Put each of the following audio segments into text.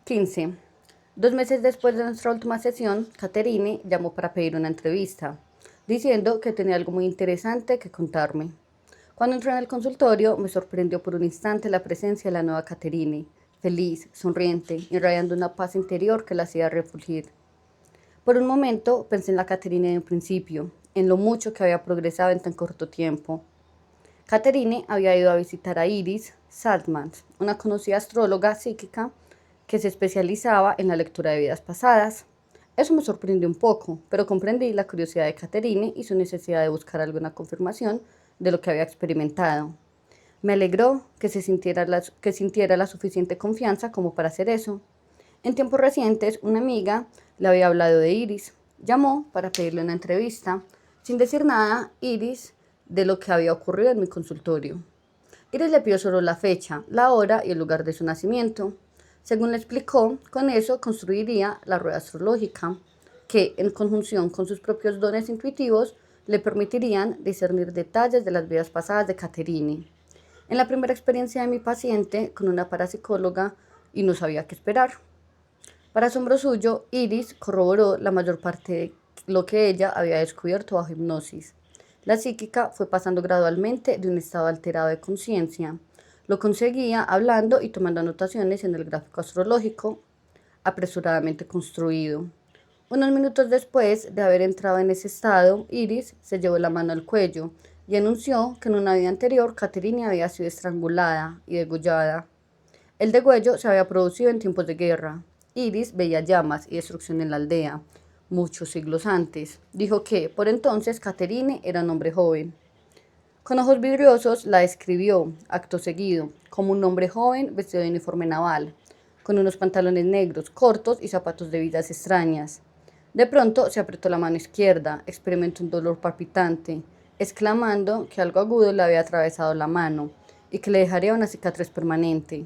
15. 2 meses después de nuestra última sesión, Catherine llamó para pedir una entrevista, diciendo que tenía algo muy interesante que contarme. Cuando entré en el consultorio, me sorprendió por un instante la presencia de la nueva Catherine, feliz, sonriente, irradiando una paz interior que la hacía refulgir. Por un momento pensé en la Catherine del principio, en lo mucho que había progresado en tan corto tiempo. Catherine había ido a visitar a Iris Saltmans, una conocida astróloga psíquica que se especializaba en la lectura de vidas pasadas. Eso me sorprendió un poco, pero comprendí la curiosidad de Catherine y su necesidad de buscar alguna confirmación de lo que había experimentado. Me alegró que sintiera la suficiente confianza como para hacer eso. En tiempos recientes, una amiga le había hablado de Iris. Llamó para pedirle una entrevista. Sin decir nada, Iris de lo que había ocurrido en mi consultorio. Iris le pidió solo la fecha, la hora y el lugar de su nacimiento. Según le explicó, con eso construiría la rueda astrológica, que, en conjunción con sus propios dones intuitivos, le permitirían discernir detalles de las vidas pasadas de Catherine. En la primera experiencia de mi paciente con una parapsicóloga y no sabía qué esperar. Para asombro suyo, Iris corroboró la mayor parte de lo que ella había descubierto bajo hipnosis. La psíquica fue pasando gradualmente de un estado alterado de conciencia. Lo conseguía hablando y tomando anotaciones en el gráfico astrológico apresuradamente construido. Unos minutos después de haber entrado en ese estado, Iris se llevó la mano al cuello y anunció que en una vida anterior Catherine había sido estrangulada y degollada. El degüello se había producido en tiempos de guerra. Iris veía llamas y destrucción en la aldea, muchos siglos antes. Dijo que, por entonces, Catherine era un hombre joven. Con ojos vidriosos la describió, acto seguido, como un hombre joven vestido de uniforme naval, con unos pantalones negros, cortos y zapatos de vidas extrañas. De pronto se apretó la mano izquierda, experimentó un dolor palpitante, exclamando que algo agudo le había atravesado la mano y que le dejaría una cicatriz permanente.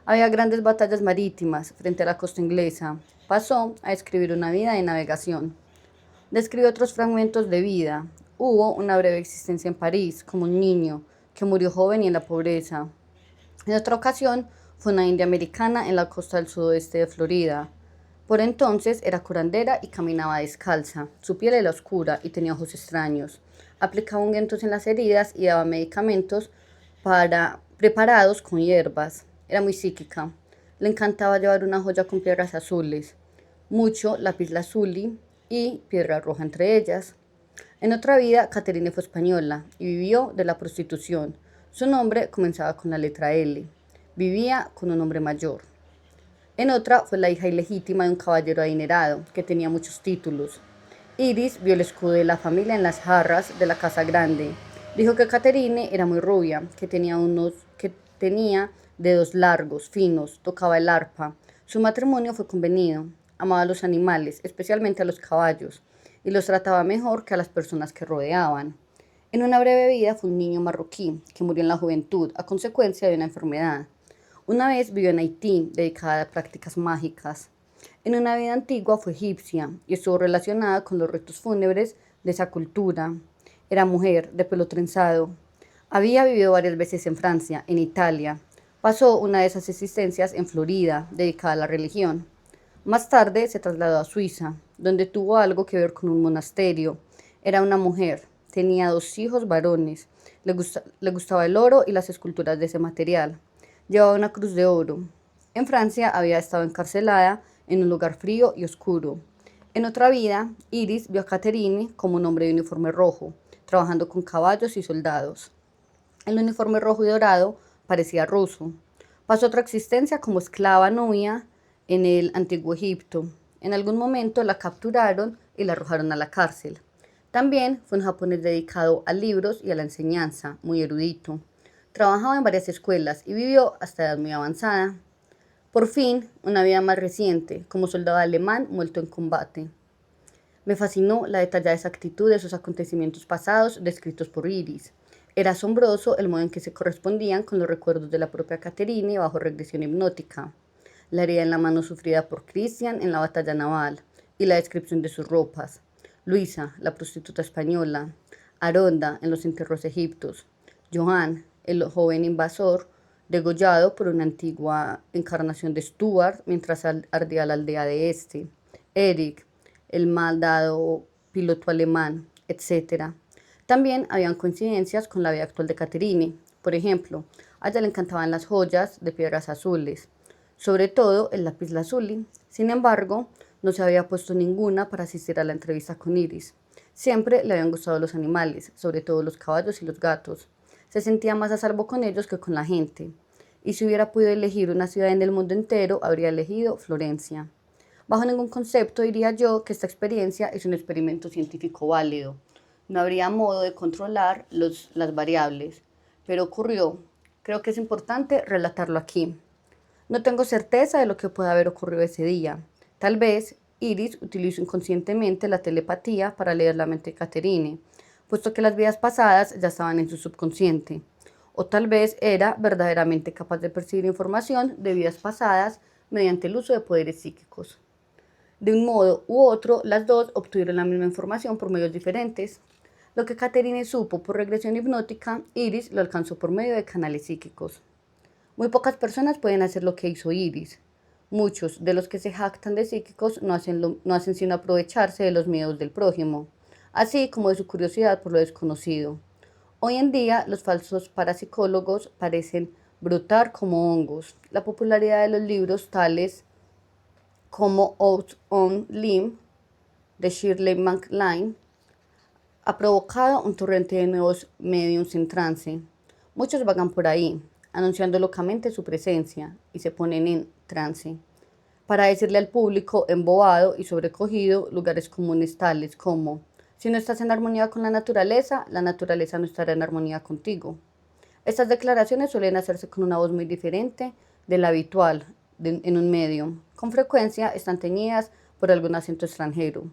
Había grandes batallas marítimas frente a la costa inglesa. Pasó a escribir una vida de navegación. Describió otros fragmentos de vida. Hubo una breve existencia en París, como un niño, que murió joven y en la pobreza. En otra ocasión, fue una india americana en la costa del sudoeste de Florida. Por entonces era curandera y caminaba descalza. Su piel era oscura y tenía ojos extraños. Aplicaba ungüentos en las heridas y daba medicamentos preparados con hierbas. Era muy psíquica. Le encantaba llevar una joya con piedras azules, mucho lapislázuli y piedra roja entre ellas. En otra vida, Catherine fue española y vivió de la prostitución. Su nombre comenzaba con la letra L. Vivía con un hombre mayor. En otra fue la hija ilegítima de un caballero adinerado, que tenía muchos títulos. Iris vio el escudo de la familia en las jarras de la casa grande. Dijo que Catherine era muy rubia, que tenía dedos largos, finos, tocaba el arpa. Su matrimonio fue convenido. Amaba a los animales, especialmente a los caballos, y los trataba mejor que a las personas que rodeaban. En una breve vida fue un niño marroquí que murió en la juventud a consecuencia de una enfermedad. Una vez vivió en Haití, dedicada a prácticas mágicas. En una vida antigua fue egipcia y estuvo relacionada con los ritos fúnebres de esa cultura. Era mujer, de pelo trenzado. Había vivido varias veces en Francia, en Italia. Pasó una de esas existencias en Florida, dedicada a la religión. Más tarde se trasladó a Suiza, donde tuvo algo que ver con un monasterio. Era una mujer, tenía 2 hijos varones, le gustaba el oro y las esculturas de ese material. Llevaba una cruz de oro. En Francia había estado encarcelada en un lugar frío y oscuro. En otra vida, Iris vio a Catherine como un hombre de uniforme rojo, trabajando con caballos y soldados. El uniforme rojo y dorado parecía ruso. Pasó otra existencia como esclava nubia en el antiguo Egipto. En algún momento la capturaron y la arrojaron a la cárcel. También fue un japonés dedicado a libros y a la enseñanza, muy erudito. Trabajaba en varias escuelas y vivió hasta edad muy avanzada. Por fin, una vida más reciente, como soldado alemán muerto en combate. Me fascinó la detallada exactitud de esos acontecimientos pasados descritos por Iris. Era asombroso el modo en que se correspondían con los recuerdos de la propia Catherine bajo regresión hipnótica. La herida en la mano sufrida por Christian en la batalla naval y la descripción de sus ropas. Luisa, la prostituta española. Aronda en los entierros egipcios. Johan, el joven invasor degollado por una antigua encarnación de Stuart mientras ardía la aldea de este, Eric, el malvado piloto alemán, etc. También habían coincidencias con la vida actual de Catherine. Por ejemplo, a ella le encantaban las joyas de piedras azules, sobre todo el lapislázuli. Sin embargo, no se había puesto ninguna para asistir a la entrevista con Iris. Siempre le habían gustado los animales, sobre todo los caballos y los gatos. Se sentía más a salvo con ellos que con la gente. Y si hubiera podido elegir una ciudad en el mundo entero, habría elegido Florencia. Bajo ningún concepto diría yo que esta experiencia es un experimento científico válido. No habría modo de controlar las variables, pero ocurrió. Creo que es importante relatarlo aquí. No tengo certeza de lo que pueda haber ocurrido ese día. Tal vez Iris utilizó inconscientemente la telepatía para leer la mente de Catherine, puesto que las vidas pasadas ya estaban en su subconsciente. O tal vez era verdaderamente capaz de percibir información de vidas pasadas mediante el uso de poderes psíquicos. De un modo u otro, las dos obtuvieron la misma información por medios diferentes. Lo que Catherine supo por regresión hipnótica, Iris lo alcanzó por medio de canales psíquicos. Muy pocas personas pueden hacer lo que hizo Iris. Muchos de los que se jactan de psíquicos no hacen sino aprovecharse de los miedos del prójimo, así como de su curiosidad por lo desconocido. Hoy en día, los falsos parapsicólogos parecen brotar como hongos. La popularidad de los libros tales como Out on Limb de Shirley MacLaine ha provocado un torrente de nuevos mediums en trance. Muchos vagan por ahí, anunciando locamente su presencia, y se ponen en trance, para decirle al público embobado y sobrecogido lugares comunes tales como: si no estás en armonía con la naturaleza no estará en armonía contigo. Estas declaraciones suelen hacerse con una voz muy diferente de la habitual en un medio. Con frecuencia están teñidas por algún acento extranjero.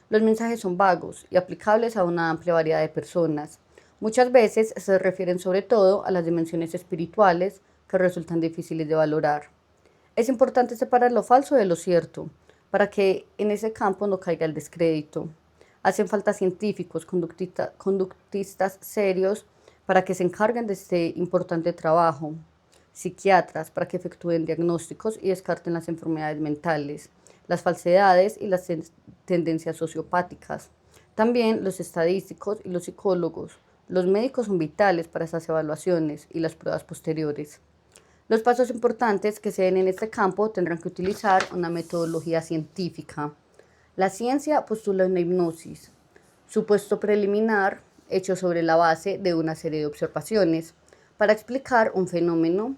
Los mensajes son vagos y aplicables a una amplia variedad de personas. Muchas veces se refieren sobre todo a las dimensiones espirituales que resultan difíciles de valorar. Es importante separar lo falso de lo cierto, para que en ese campo no caiga el descrédito. Hacen falta científicos, conductistas serios para que se encarguen de este importante trabajo, psiquiatras para que efectúen diagnósticos y descarten las enfermedades mentales, las falsedades y las tendencias sociopáticas. También los estadísticos y los psicólogos. Los médicos son vitales para esas evaluaciones y las pruebas posteriores. Los pasos importantes que se den en este campo tendrán que utilizar una metodología científica. La ciencia postula una hipnosis, supuesto preliminar hecho sobre la base de una serie de observaciones para explicar un fenómeno.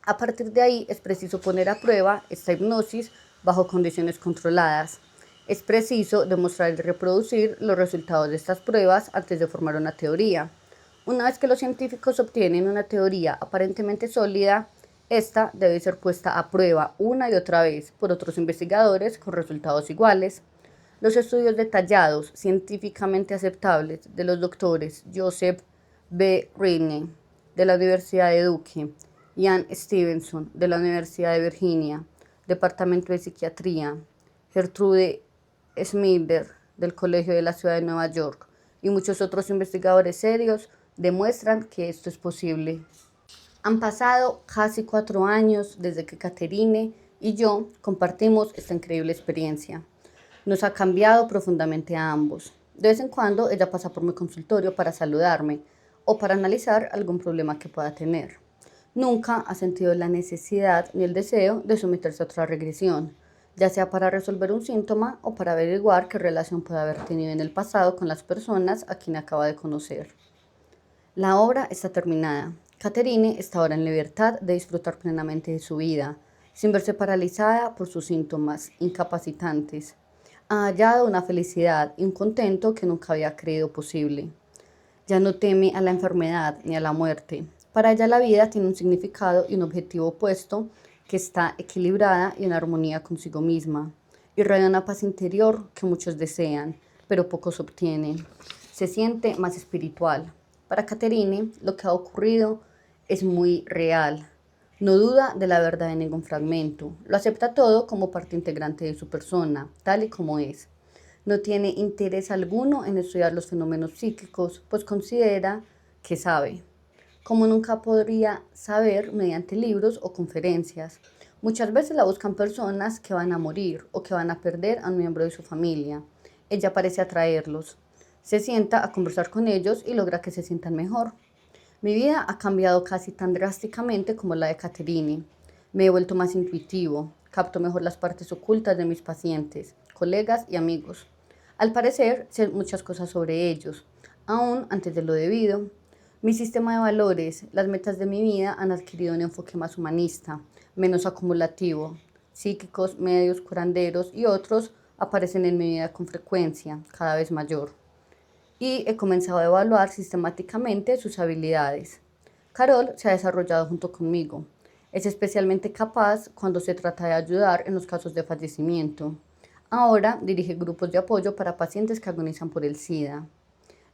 A partir de ahí es preciso poner a prueba esta hipnosis bajo condiciones controladas. Es preciso demostrar y reproducir los resultados de estas pruebas antes de formar una teoría. Una vez que los científicos obtienen una teoría aparentemente sólida, esta debe ser puesta a prueba una y otra vez por otros investigadores con resultados iguales. Los estudios detallados, científicamente aceptables, de los doctores Joseph B. Ridney, de la Universidad de Duke, Ian Stevenson, de la Universidad de Virginia, Departamento de Psiquiatría, Gertrude Smither, del Colegio de la Ciudad de Nueva York, y muchos otros investigadores serios demuestran que esto es posible. Han pasado casi 4 años desde que Catherine y yo compartimos esta increíble experiencia. Nos ha cambiado profundamente a ambos. De vez en cuando ella pasa por mi consultorio para saludarme o para analizar algún problema que pueda tener. Nunca ha sentido la necesidad ni el deseo de someterse a otra regresión, ya sea para resolver un síntoma o para averiguar qué relación puede haber tenido en el pasado con las personas a quien acaba de conocer. La obra está terminada. Catherine está ahora en libertad de disfrutar plenamente de su vida, sin verse paralizada por sus síntomas incapacitantes. Ha hallado una felicidad y un contento que nunca había creído posible. Ya no teme a la enfermedad ni a la muerte. Para ella la vida tiene un significado y un objetivo opuesto, que está equilibrada y en armonía consigo misma. Irradia una paz interior que muchos desean, pero pocos obtienen. Se siente más espiritual. Para Catherine, lo que ha ocurrido es muy real. No duda de la verdad en ningún fragmento. Lo acepta todo como parte integrante de su persona, tal y como es. No tiene interés alguno en estudiar los fenómenos psíquicos, pues considera que sabe. como nunca podría saber mediante libros o conferencias. Muchas veces la buscan personas que van a morir o que van a perder a un miembro de su familia. Ella parece atraerlos. Se sienta a conversar con ellos y logra que se sientan mejor. Mi vida ha cambiado casi tan drásticamente como la de Caterine. Me he vuelto más intuitivo, capto mejor las partes ocultas de mis pacientes, colegas y amigos. Al parecer, sé muchas cosas sobre ellos, aún antes de lo debido. Mi sistema de valores, las metas de mi vida han adquirido un enfoque más humanista, menos acumulativo. Psíquicos, medios, curanderos y otros aparecen en mi vida con frecuencia, cada vez mayor, y he comenzado a evaluar sistemáticamente sus habilidades. Carol se ha desarrollado junto conmigo. Es especialmente capaz cuando se trata de ayudar en los casos de fallecimiento. Ahora dirige grupos de apoyo para pacientes que agonizan por el SIDA.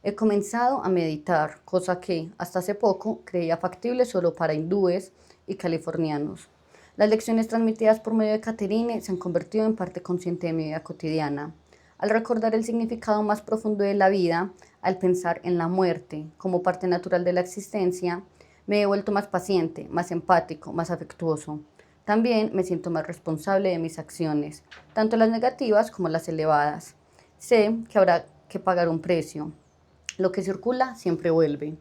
He comenzado a meditar, cosa que hasta hace poco creía factible solo para hindúes y californianos. Las lecciones transmitidas por medio de Caterine se han convertido en parte consciente de mi vida cotidiana. Al recordar el significado más profundo de la vida, al pensar en la muerte como parte natural de la existencia, me he vuelto más paciente, más empático, más afectuoso. También me siento más responsable de mis acciones, tanto las negativas como las elevadas. Sé que habrá que pagar un precio. Lo que circula siempre vuelve.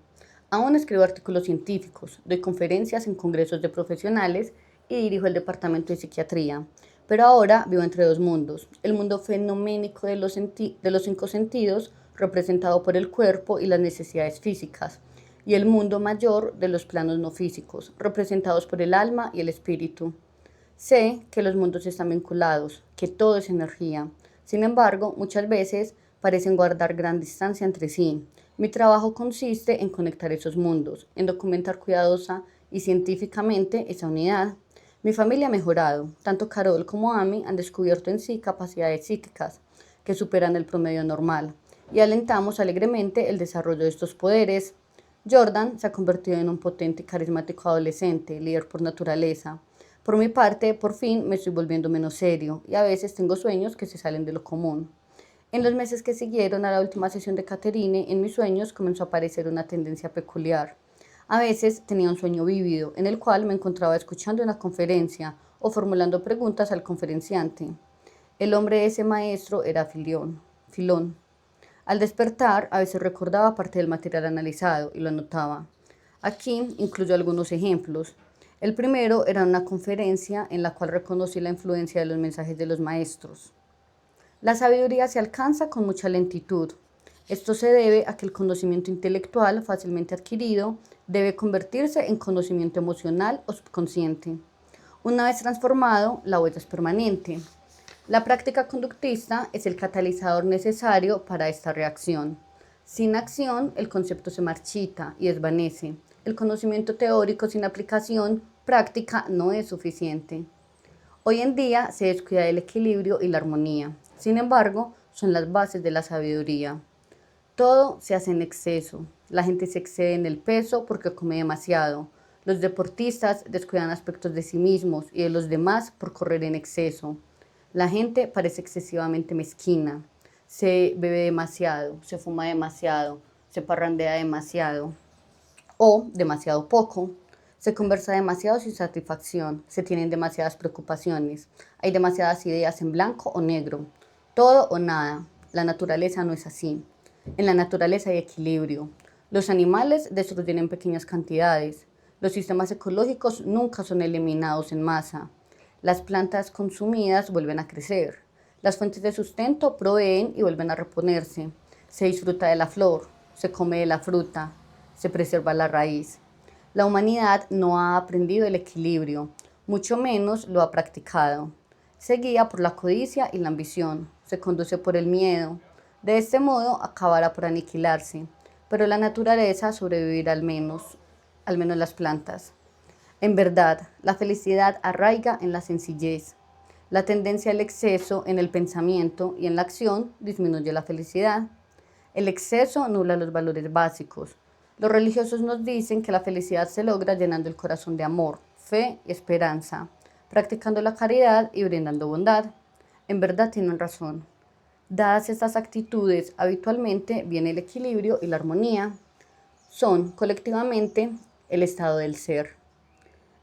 Aún escribo artículos científicos, doy conferencias en congresos de profesionales y dirijo el departamento de psiquiatría. Pero ahora vivo entre dos mundos, el mundo fenoménico de los cinco sentidos, representado por el cuerpo y las necesidades físicas, y el mundo mayor de los planos no físicos, representados por el alma y el espíritu. Sé que los mundos están vinculados, que todo es energía. Sin embargo, muchas veces parecen guardar gran distancia entre sí. Mi trabajo consiste en conectar esos mundos, en documentar cuidadosa y científicamente esa unidad. Mi familia ha mejorado. Tanto Carol como Amy han descubierto en sí capacidades psíquicas que superan el promedio normal y alentamos alegremente el desarrollo de estos poderes. Jordan se ha convertido en un potente y carismático adolescente, líder por naturaleza. Por mi parte, por fin me estoy volviendo menos serio y a veces tengo sueños que se salen de lo común. En los meses que siguieron a la última sesión de Caterine, en mis sueños comenzó a aparecer una tendencia peculiar. A veces tenía un sueño vívido, en el cual me encontraba escuchando una conferencia o formulando preguntas al conferenciante. El nombre de ese maestro era Filón. Al despertar, a veces recordaba parte del material analizado y lo anotaba. Aquí incluyo algunos ejemplos. El primero era una conferencia en la cual reconocí la influencia de los mensajes de los maestros. La sabiduría se alcanza con mucha lentitud. Esto se debe a que el conocimiento intelectual fácilmente adquirido debe convertirse en conocimiento emocional o subconsciente. Una vez transformado, la huella es permanente. La práctica conductista es el catalizador necesario para esta reacción. Sin acción, el concepto se marchita y desvanece. El conocimiento teórico sin aplicación práctica no es suficiente. Hoy en día se descuida el equilibrio y la armonía. Sin embargo, son las bases de la sabiduría. Todo se hace en exceso. La gente se excede en el peso porque come demasiado. Los deportistas descuidan aspectos de sí mismos y de los demás por correr en exceso. La gente parece excesivamente mezquina. Se bebe demasiado, se fuma demasiado, se parrandea demasiado o demasiado poco. Se conversa demasiado sin satisfacción, se tienen demasiadas preocupaciones, hay demasiadas ideas en blanco o negro, todo o nada. La naturaleza no es así. En la naturaleza hay equilibrio. Los animales destruyen en pequeñas cantidades. Los sistemas ecológicos nunca son eliminados en masa. Las plantas consumidas vuelven a crecer. Las fuentes de sustento proveen y vuelven a reponerse. Se disfruta de la flor, se come de la fruta, se preserva la raíz. La humanidad no ha aprendido el equilibrio, mucho menos lo ha practicado. Se guía por la codicia y la ambición, se conduce por el miedo. De este modo acabará por aniquilarse, pero la naturaleza sobrevivirá al menos las plantas. En verdad, la felicidad arraiga en la sencillez. La tendencia al exceso en el pensamiento y en la acción disminuye la felicidad. El exceso nubla los valores básicos. Los religiosos nos dicen que la felicidad se logra llenando el corazón de amor, fe y esperanza, practicando la caridad y brindando bondad. En verdad tienen razón. Dadas estas actitudes, habitualmente viene el equilibrio y la armonía. Son, colectivamente, el estado del ser.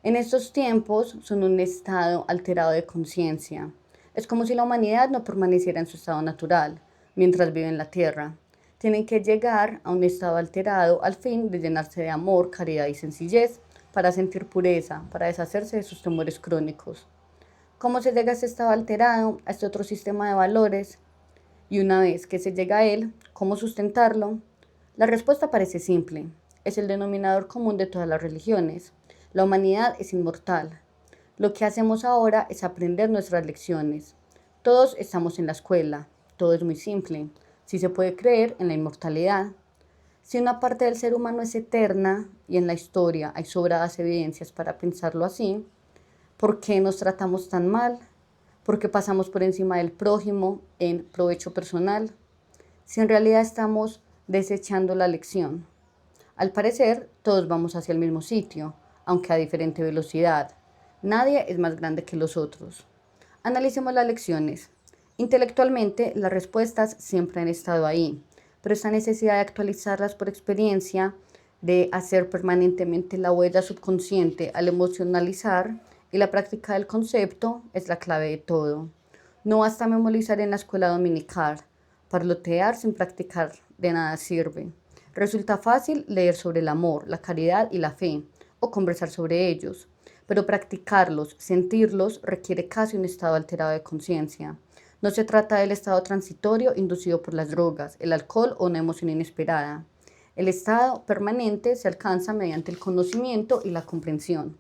En estos tiempos son un estado alterado de conciencia. Es como si la humanidad no permaneciera en su estado natural mientras vive en la tierra. Tienen que llegar a un estado alterado al fin de llenarse de amor, caridad y sencillez para sentir pureza, para deshacerse de sus temores crónicos. ¿Cómo se llega a este estado alterado, a este otro sistema de valores? Y una vez que se llega a él, ¿cómo sustentarlo? La respuesta parece simple. Es el denominador común de todas las religiones. La humanidad es inmortal. Lo que hacemos ahora es aprender nuestras lecciones. Todos estamos en la escuela. Todo es muy simple. Si se puede creer en la inmortalidad. Si una parte del ser humano es eterna y en la historia hay sobradas evidencias para pensarlo así, ¿por qué nos tratamos tan mal? ¿Por qué pasamos por encima del prójimo en provecho personal? Si en realidad estamos desechando la lección. Al parecer, todos vamos hacia el mismo sitio, aunque a diferente velocidad. Nadie es más grande que los otros. Analicemos las lecciones. Intelectualmente, las respuestas siempre han estado ahí, pero esta necesidad de actualizarlas por experiencia, de hacer permanentemente la huella subconsciente al emocionalizar y la práctica del concepto es la clave de todo. No basta memorizar en la escuela dominical, parlotear sin practicar de nada sirve. Resulta fácil leer sobre el amor, la caridad y la fe, o conversar sobre ellos, pero practicarlos, sentirlos, requiere casi un estado alterado de conciencia. No se trata del estado transitorio inducido por las drogas, el alcohol o una emoción inesperada. El estado permanente se alcanza mediante el conocimiento y la comprensión.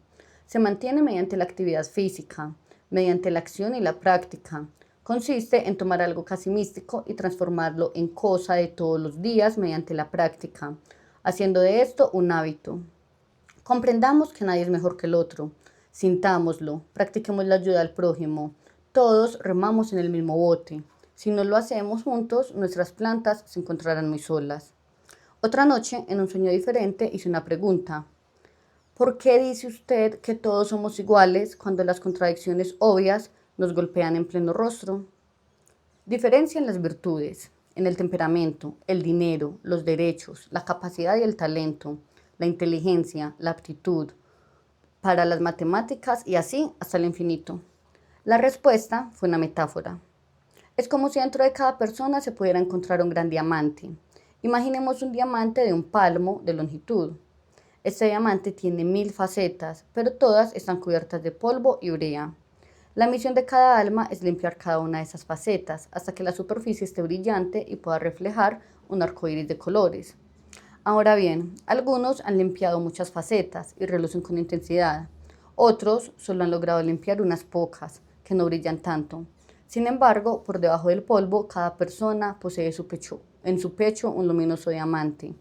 Se mantiene mediante la actividad física, mediante la acción y la práctica. Consiste en tomar algo casi místico y transformarlo en cosa de todos los días mediante la práctica, haciendo de esto un hábito. Comprendamos que nadie es mejor que el otro. Sintámoslo, practiquemos la ayuda al prójimo. Todos remamos en el mismo bote. Si no lo hacemos juntos, nuestras plantas se encontrarán muy solas. Otra noche, en un sueño diferente, hice una pregunta. ¿Por qué dice usted que todos somos iguales cuando las contradicciones obvias nos golpean en pleno rostro? Diferencia en las virtudes, en el temperamento, el dinero, los derechos, la capacidad y el talento, la inteligencia, la aptitud para las matemáticas y así hasta el infinito. La respuesta fue una metáfora. Es como si dentro de cada persona se pudiera encontrar un gran diamante. Imaginemos un diamante de un palmo de longitud. Este diamante tiene 1000 facetas, pero todas están cubiertas de polvo y urea. La misión de cada alma es limpiar cada una de esas facetas hasta que la superficie esté brillante y pueda reflejar un arco iris de colores. Ahora bien, algunos han limpiado muchas facetas y relucen con intensidad. Otros solo han logrado limpiar unas pocas, que no brillan tanto. Sin embargo, por debajo del polvo, cada persona posee en su pecho un luminoso diamante,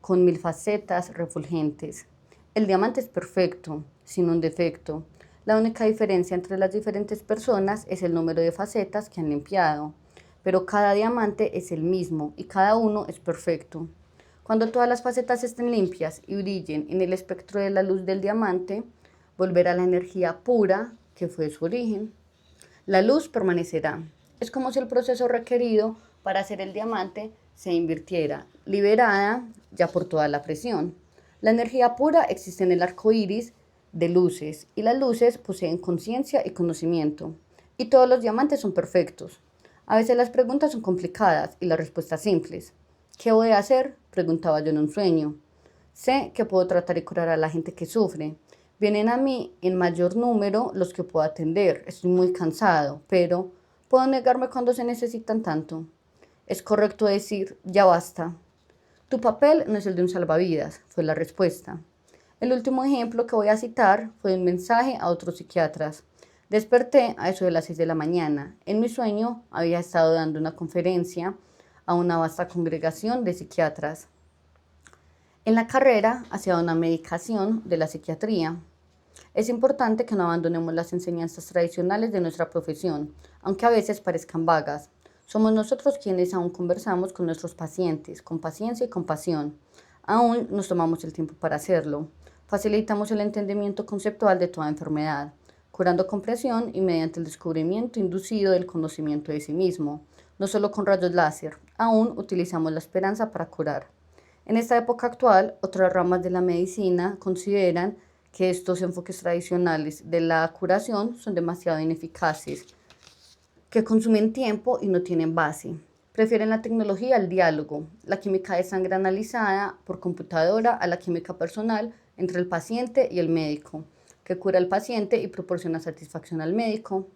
con 1000 facetas refulgentes. El diamante es perfecto, sin un defecto. La única diferencia entre las diferentes personas es el número de facetas que han limpiado, pero cada diamante es el mismo y cada uno es perfecto. Cuando todas las facetas estén limpias y brillen en el espectro de la luz del diamante, volverá la energía pura que fue su origen. La luz permanecerá. Es como si el proceso requerido para hacer el diamante se invirtiera, liberada ya por toda la presión. La energía pura existe en el arco iris de luces y las luces poseen conciencia y conocimiento. Y todos los diamantes son perfectos. A veces las preguntas son complicadas y las respuestas simples. ¿Qué voy a hacer?, preguntaba yo en un sueño. Sé que puedo tratar y curar a la gente que sufre. Vienen a mí en mayor número los que puedo atender. Estoy muy cansado, pero ¿puedo negarme cuando se necesitan tanto? Es correcto decir, ya basta. Tu papel no es el de un salvavidas, fue la respuesta. El último ejemplo que voy a citar fue un mensaje a otros psiquiatras. Desperté a eso de las 6 de la mañana. En mi sueño había estado dando una conferencia a una vasta congregación de psiquiatras. En la carrera hacia una medicación de la psiquiatría. Es importante que no abandonemos las enseñanzas tradicionales de nuestra profesión, aunque a veces parezcan vagas. Somos nosotros quienes aún conversamos con nuestros pacientes, con paciencia y compasión. Aún nos tomamos el tiempo para hacerlo. Facilitamos el entendimiento conceptual de toda enfermedad, curando con presión y mediante el descubrimiento inducido del conocimiento de sí mismo. No solo con rayos láser, aún utilizamos la esperanza para curar. En esta época actual, otras ramas de la medicina consideran que estos enfoques tradicionales de la curación son demasiado ineficaces, que consumen tiempo y no tienen base. Prefieren la tecnología al diálogo, la química de sangre analizada por computadora a la química personal entre el paciente y el médico, que cura al paciente y proporciona satisfacción al médico.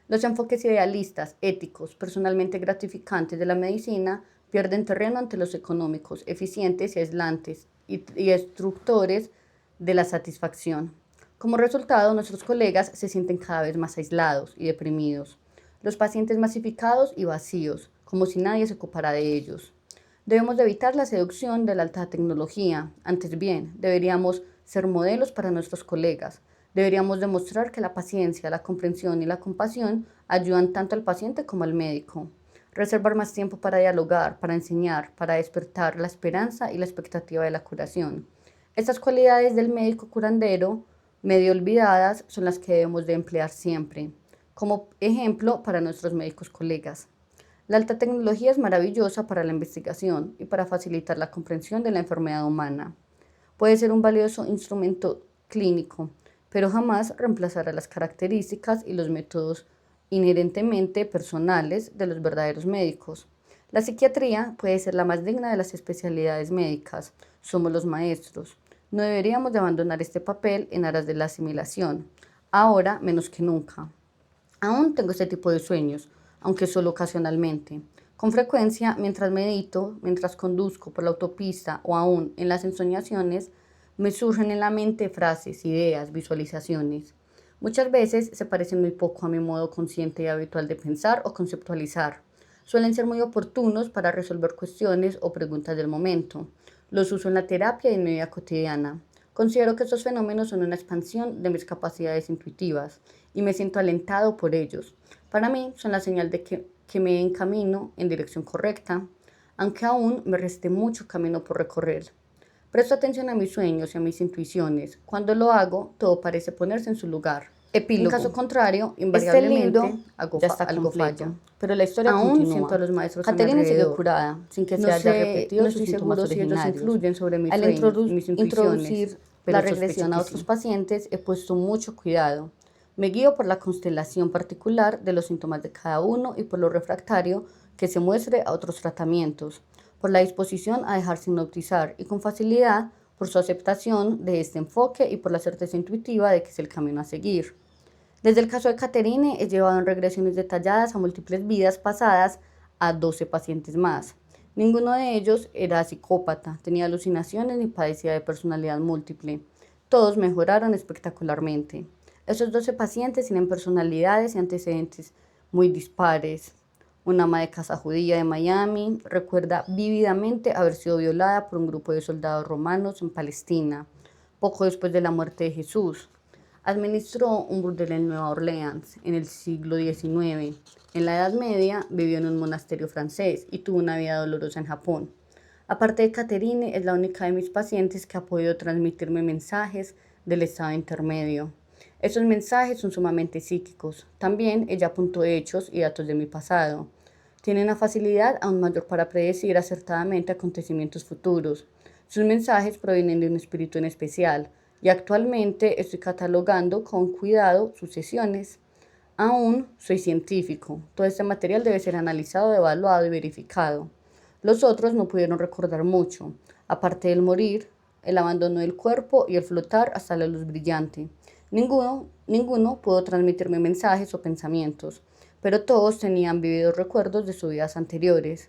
Los enfoques idealistas, éticos, personalmente gratificantes de la medicina pierden terreno ante los económicos, eficientes y aislantes y destructores de la satisfacción. Como resultado, nuestros colegas se sienten cada vez más aislados y deprimidos. Los pacientes masificados y vacíos, como si nadie se ocupara de ellos. Debemos de evitar la seducción de la alta tecnología. Antes bien, deberíamos ser modelos para nuestros colegas. Deberíamos demostrar que la paciencia, la comprensión y la compasión ayudan tanto al paciente como al médico. Reservar más tiempo para dialogar, para enseñar, para despertar la esperanza y la expectativa de la curación. Estas cualidades del médico curandero, medio olvidadas, son las que debemos de emplear siempre, como ejemplo para nuestros médicos colegas. La alta tecnología es maravillosa para la investigación y para facilitar la comprensión de la enfermedad humana. Puede ser un valioso instrumento clínico, pero jamás reemplazará las características y los métodos inherentemente personales de los verdaderos médicos. La psiquiatría puede ser la más digna de las especialidades médicas. Somos los maestros. No deberíamos de abandonar este papel en aras de la asimilación, ahora menos que nunca. Aún tengo este tipo de sueños, aunque solo ocasionalmente. Con frecuencia, mientras medito, mientras conduzco por la autopista o aún en las ensoñaciones, me surgen en la mente frases, ideas, visualizaciones. Muchas veces se parecen muy poco a mi modo consciente y habitual de pensar o conceptualizar. Suelen ser muy oportunos para resolver cuestiones o preguntas del momento. Los uso en la terapia y en mi vida cotidiana. Considero que estos fenómenos son una expansión de mis capacidades intuitivas y me siento alentado por ellos. Para mí son la señal de que me encamino en dirección correcta, aunque aún me reste mucho camino por recorrer. Presto atención a mis sueños y a mis intuiciones. Cuando lo hago, todo parece ponerse en su lugar. Epílogo. En caso contrario, invariablemente algo falla. Pero la historia aún continúa. Siento a los maestros Caterine sigue curada, sin que se haya repetido sus síntomas originarios. No estoy seguro si ellos influyen sobre mis sueños y mis intuiciones, la regresión a otros pacientes he puesto mucho cuidado. Me guío por la constelación particular de los síntomas de cada uno y por lo refractario que se muestre a otros tratamientos, por la disposición a dejarse hipnotizar y con facilidad por su aceptación de este enfoque y por la certeza intuitiva de que es el camino a seguir. Desde el caso de Caterine he llevado en regresiones detalladas a múltiples vidas pasadas a 12 pacientes más. Ninguno de ellos era psicópata, tenía alucinaciones ni padecía de personalidad múltiple. Todos mejoraron espectacularmente. Esos 12 pacientes tienen personalidades y antecedentes muy dispares. Una ama de casa judía de Miami recuerda vívidamente haber sido violada por un grupo de soldados romanos en Palestina, poco después de la muerte de Jesús. Administró un burdel en Nueva Orleans en el siglo XIX. En la Edad Media vivió en un monasterio francés y tuvo una vida dolorosa en Japón. Aparte de Caterine, es la única de mis pacientes que ha podido transmitirme mensajes del estado intermedio. Esos mensajes son sumamente psíquicos. También ella apuntó hechos y datos de mi pasado. Tiene una facilidad aún mayor para predecir acertadamente acontecimientos futuros. Sus mensajes provienen de un espíritu en especial, y actualmente estoy catalogando con cuidado sus sesiones. Aún soy científico. Todo este material debe ser analizado, evaluado y verificado. Los otros no pudieron recordar mucho, aparte del morir, el abandono del cuerpo y el flotar hasta la luz brillante. Ninguno pudo transmitirme mensajes o pensamientos, pero todos tenían vividos recuerdos de sus vidas anteriores.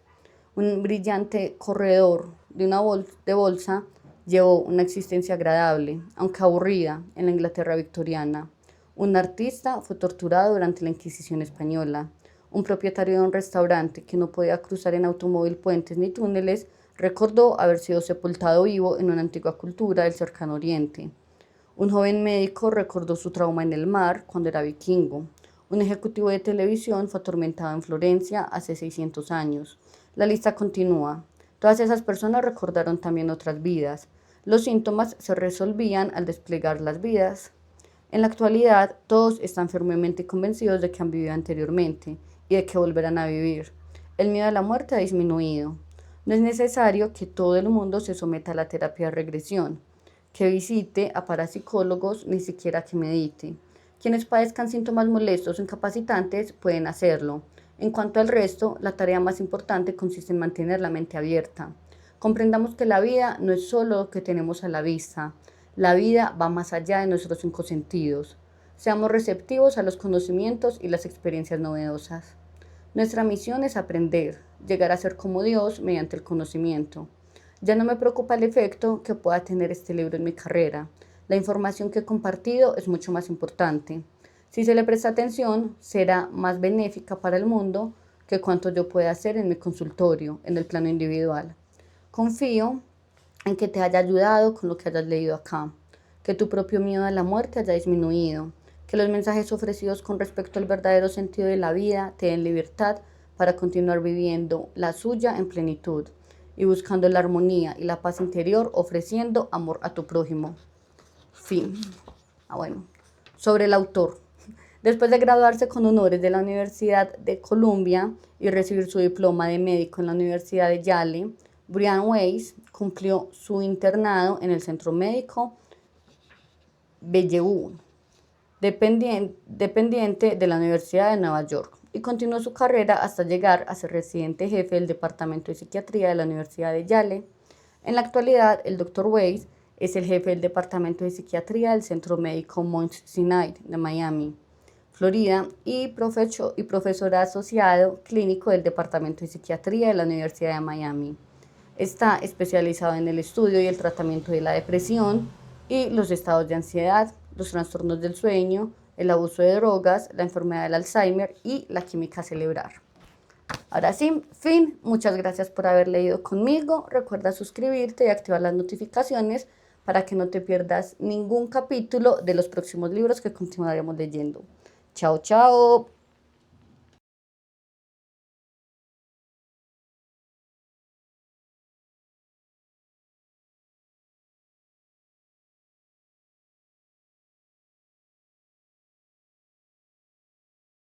Un brillante corredor de una bolsa llevó una existencia agradable, aunque aburrida, en la Inglaterra victoriana. Un artista fue torturado durante la Inquisición española. Un propietario de un restaurante que no podía cruzar en automóvil puentes ni túneles recordó haber sido sepultado vivo en una antigua cultura del cercano oriente. Un joven médico recordó su trauma en el mar cuando era vikingo. Un ejecutivo de televisión fue atormentado en Florencia hace 600 años. La lista continúa. Todas esas personas recordaron también otras vidas. Los síntomas se resolvían al desplegar las vidas. En la actualidad, todos están firmemente convencidos de que han vivido anteriormente y de que volverán a vivir. El miedo a la muerte ha disminuido. No es necesario que todo el mundo se someta a la terapia de regresión, que visite a parapsicólogos, ni siquiera que medite. Quienes padezcan síntomas molestos o incapacitantes pueden hacerlo. En cuanto al resto, la tarea más importante consiste en mantener la mente abierta. Comprendamos que la vida no es solo lo que tenemos a la vista. La vida va más allá de nuestros 5 sentidos. Seamos receptivos a los conocimientos y las experiencias novedosas. Nuestra misión es aprender, llegar a ser como Dios mediante el conocimiento. Ya no me preocupa el efecto que pueda tener este libro en mi carrera. La información que he compartido es mucho más importante. Si se le presta atención, será más benéfica para el mundo que cuanto yo pueda hacer en mi consultorio, en el plano individual. Confío en que te haya ayudado con lo que hayas leído acá, que tu propio miedo a la muerte haya disminuido, que los mensajes ofrecidos con respecto al verdadero sentido de la vida te den libertad para continuar viviendo la suya en plenitud y buscando la armonía y la paz interior, ofreciendo amor a tu prójimo. Fin. Bueno, sobre el autor. Después de graduarse con honores de la Universidad de Columbia y recibir su diploma de médico en la Universidad de Yale, Brian Weiss cumplió su internado en el Centro Médico Bellevue, dependiente de la Universidad de Nueva York, y continuó su carrera hasta llegar a ser residente jefe del Departamento de Psiquiatría de la Universidad de Yale. En la actualidad, el Dr. Weiss es el jefe del Departamento de Psiquiatría del Centro Médico Mount Sinai de Miami, Florida, y profesor asociado clínico del Departamento de Psiquiatría de la Universidad de Miami. Está especializado en el estudio y el tratamiento de la depresión y los estados de ansiedad, los trastornos del sueño, el abuso de drogas, la enfermedad del Alzheimer y la química cerebral. Ahora sí, fin. Muchas gracias por haber leído conmigo. Recuerda suscribirte y activar las notificaciones para que no te pierdas ningún capítulo de los próximos libros que continuaremos leyendo. Chao, chao.